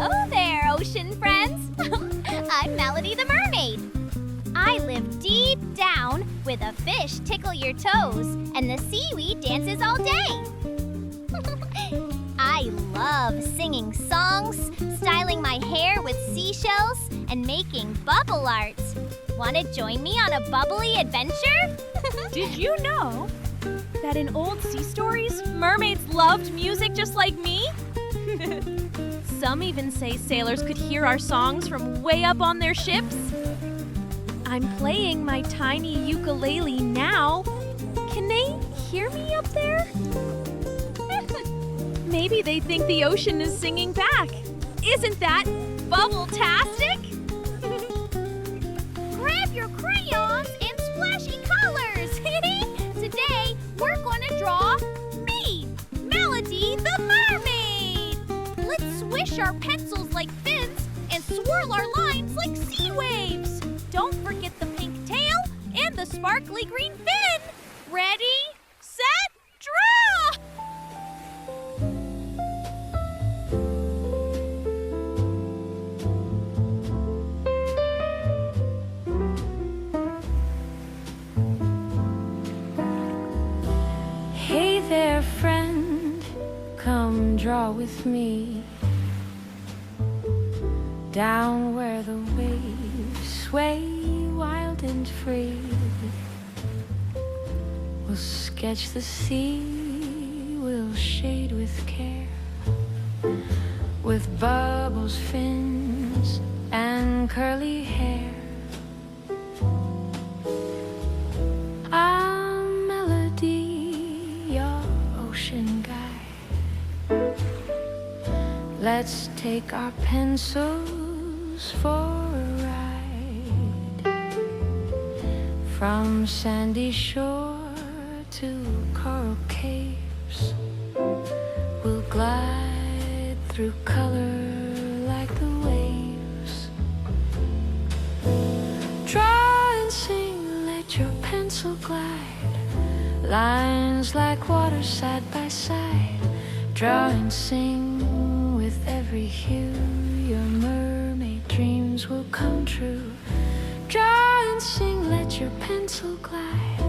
Hello there, ocean friends. I'm Melody the Mermaid. I live deep down where the fish tickle your toes and the seaweed dances all day. I love singing songs, styling my hair with seashells, and making bubble art. Want to join me on a bubbly adventure? Did you know that in old sea stories, mermaids loved music just like me? Some even say sailors could hear our songs from way up on their ships. I'm playing my tiny ukulele now. Can they hear me up there? Maybe they think the ocean is singing back. Isn't that bubble-tastic? Grab your crayons and splashy colors. Today, we're going to draw me, Melody the Mermaid. Let's swish our pencils like fins and swirl our lines like sea waves. Don't forget the pink tail and the sparkly green fin. Ready, set, draw! Hey there, friend, come draw with me. Down where the waves sway wild and free, we'll sketch the sea, we'll shade with care, with bubbles, fins, and curly hair. I'm Melody, your ocean guide. Let's take our pencils for a ride, from sandy shore to coral caves. We'll glide through color like the waves. Draw and sing, let your pencil glide, lines like water side by side. Draw and sing with every hue, your mermaid dreams will come true. Draw and sing, let your pencil glide,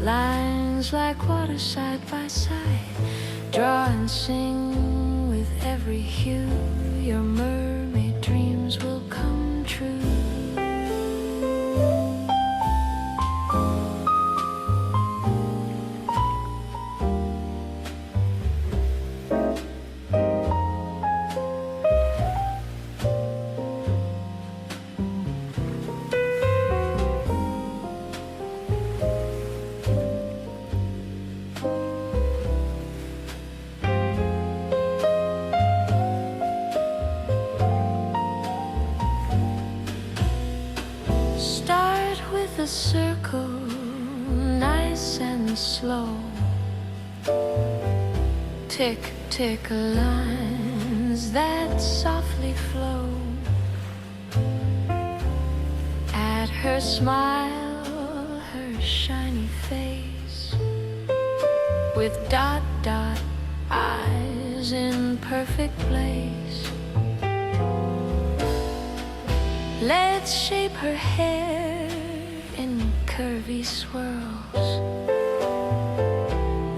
lines like water side by side. Draw and sing with every hue, your mermaid dreams will come true. Start with a circle, nice and slow. Tick, tick lines that softly flow. At her smile, her shiny face, with dot, dot eyes in perfect place. Let's shape her hair in curvy swirls,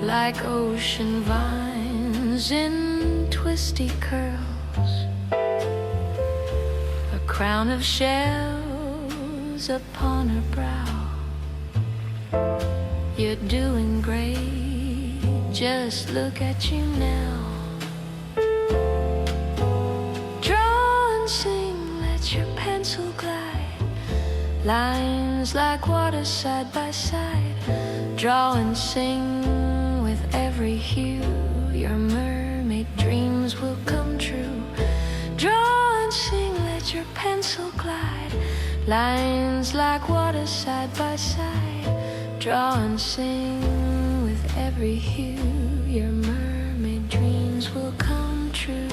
like ocean vines in twisty curls. A crown of shells upon her brow. You're doing great, just look at you now. Draw and sing, let your pencil glide, lines like water side by side. Draw and sing with every hue, your mermaid dreams will come true. Draw and sing, let your pencil glide, lines like water side by side. Draw and sing with every hue, your mermaid dreams will come true.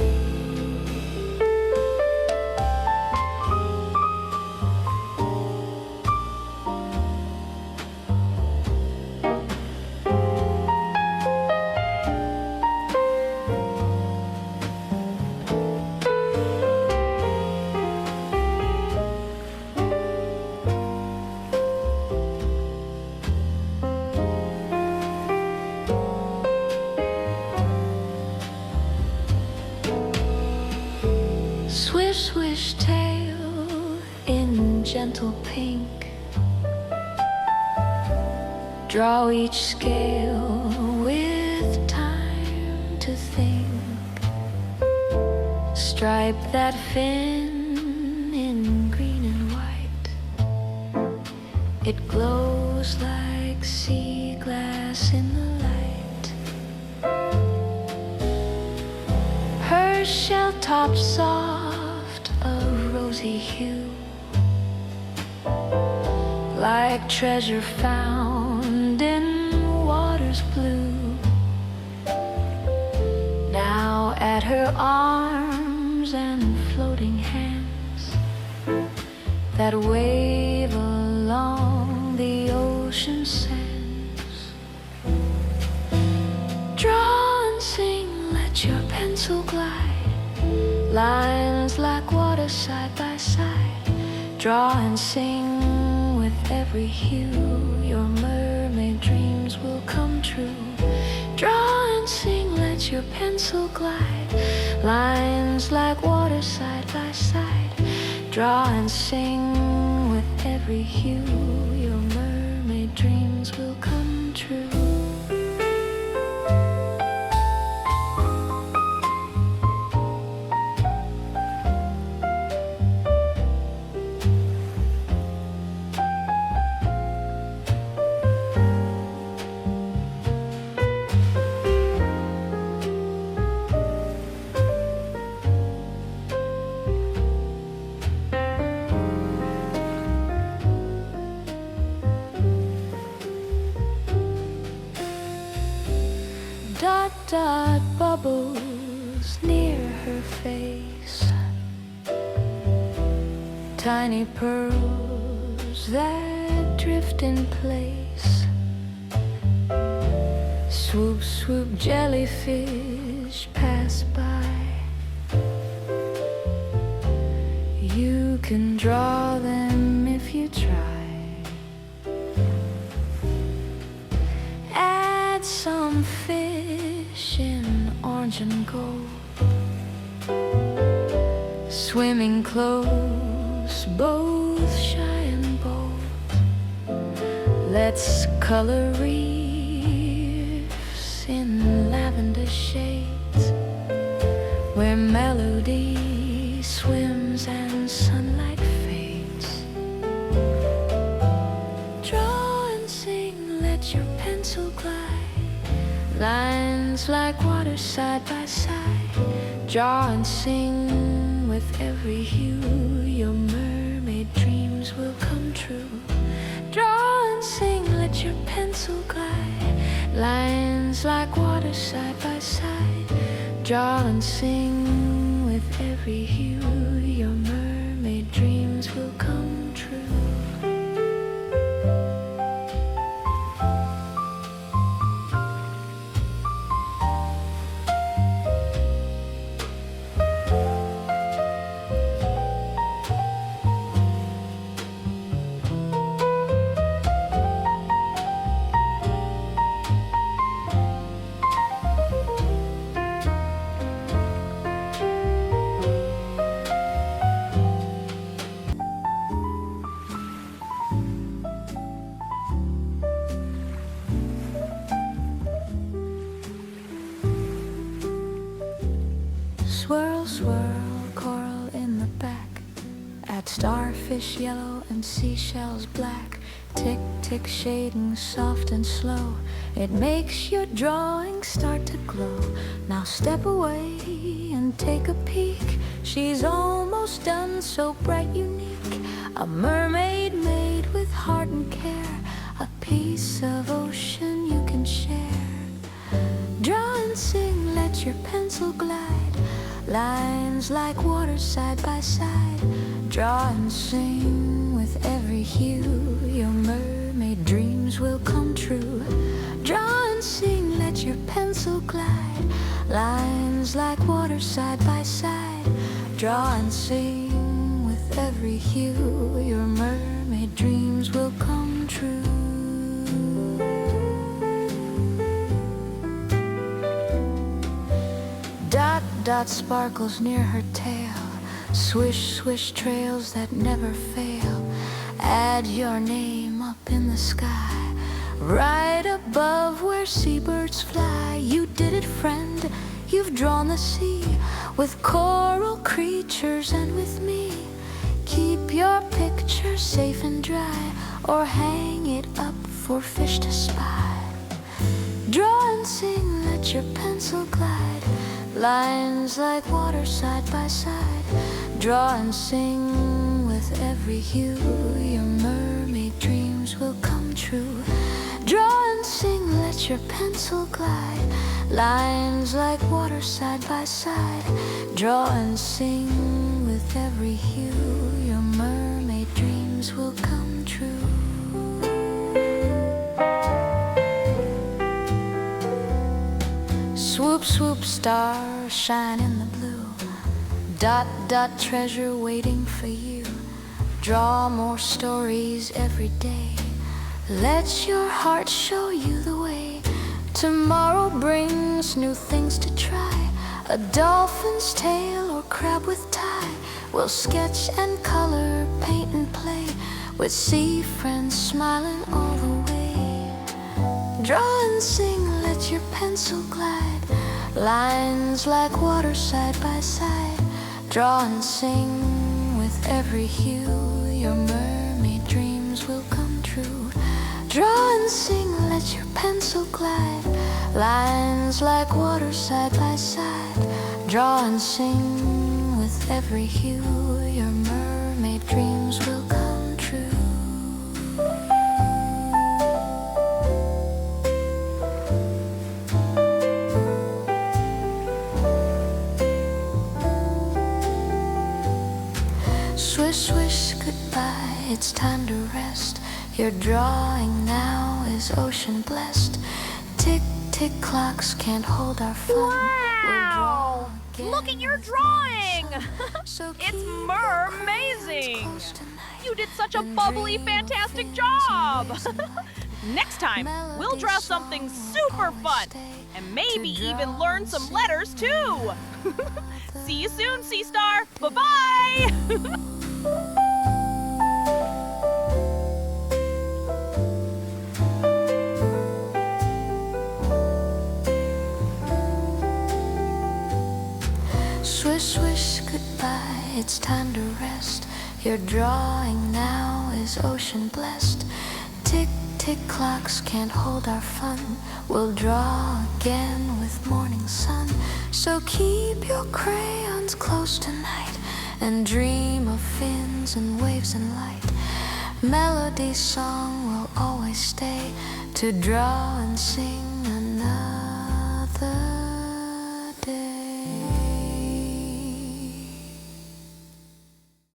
gentle pink. Draw each scale with time to think. Stripe that fin in green and white. It glows like sea glass in the light. Her shell top soft of rosy hue, like treasure found in waters blue. Now at her arms and floating hands that wave along the ocean sands. Draw and sing, let your pencil glide. Lines like water side by side. Draw and sing with every hue. Your mermaid dreams will come true. Draw and sing, let your pencil glide. Lines like water side by side. Draw and sing with every hue. Your mermaid dreams will come true. Dot, dot, bubbles near her face. Tiny pearls that drift in place. Swoop, swoop, jellyfish pass by. You can draw them if you try. Add some fish in orange and gold, swimming close, both shy and bold. Let's color reefs in lavender shades, where melody swims and sunlight fades. Draw and sing, let your pencil glide. Lines like water side by side. Draw and sing with every hue. Your mermaid dreams will come true. Draw and sing, let your pencil glide. Lines like water side by side. Draw and sing with every hue. Your mermaid dreams will come true. Swirl, swirl, coral in the back. Add starfish yellow and seashells black. Tick, tick, shading soft and slow. It makes your drawing start to glow. Now step away and take a peek. She's almost done, so bright, unique. A mermaid made with heart and care. A piece of ocean you can share. Draw and sing, let your pencil glide. Lines like water side by side. Draw and sing with every hue. Your mermaid dreams will come true. Draw and sing, let your pencil glide. Lines like water side by side. Draw and sing with every hue. Your mermaid dreams will come true. Dot, dot sparkles near her tail. Swish, swish trails that never fail. Add your name up in the sky, right above where seabirds fly. You did it, friend. You've drawn the sea with coral creatures and with me. Keep your picture safe and dry, or hang it up for fish to spy. Draw and sing, let your pencil glide, lines like water side by side. Draw and sing with every hue, your mermaid dreams will come true. Draw and sing, let your pencil glide, lines like water side by side. Draw and sing with every hue, your mermaid dreams will come true. Swoop, swoop, star, shine in the blue. Dot, dot, treasure waiting for you. Draw more stories every day. Let your heart show you the way. Tomorrow brings new things to try. A dolphin's tail or crab with tie. We'll sketch and color, paint and play, with sea friends smiling all the way. Draw and sing, let your pencil glide, lines like water side by side. Draw and sing with every hue, your mermaid dreams will come true. Draw and sing, let your pencil glide, lines like water side by side. Draw and sing with every hue, your mermaid dreams will come true. Swish, swish, goodbye, it's time to rest. Your drawing now is ocean blessed. Tick, tick, clocks can't hold our fun. Wow! We'll Look at your drawing! It's mermazing! You did such a bubbly, fantastic job! Next time, we'll draw something super fun, and maybe even learn some letters too! See you soon, Sea Star! Bye-bye! Swish, swish, goodbye, it's time to rest. Your drawing now is ocean blessed. Tick, tick, clocks can't hold our fun. We'll draw again with morning sun. So keep your crayons close tonight, and dream of fins and waves and light. Melody song will always stay, to draw and sing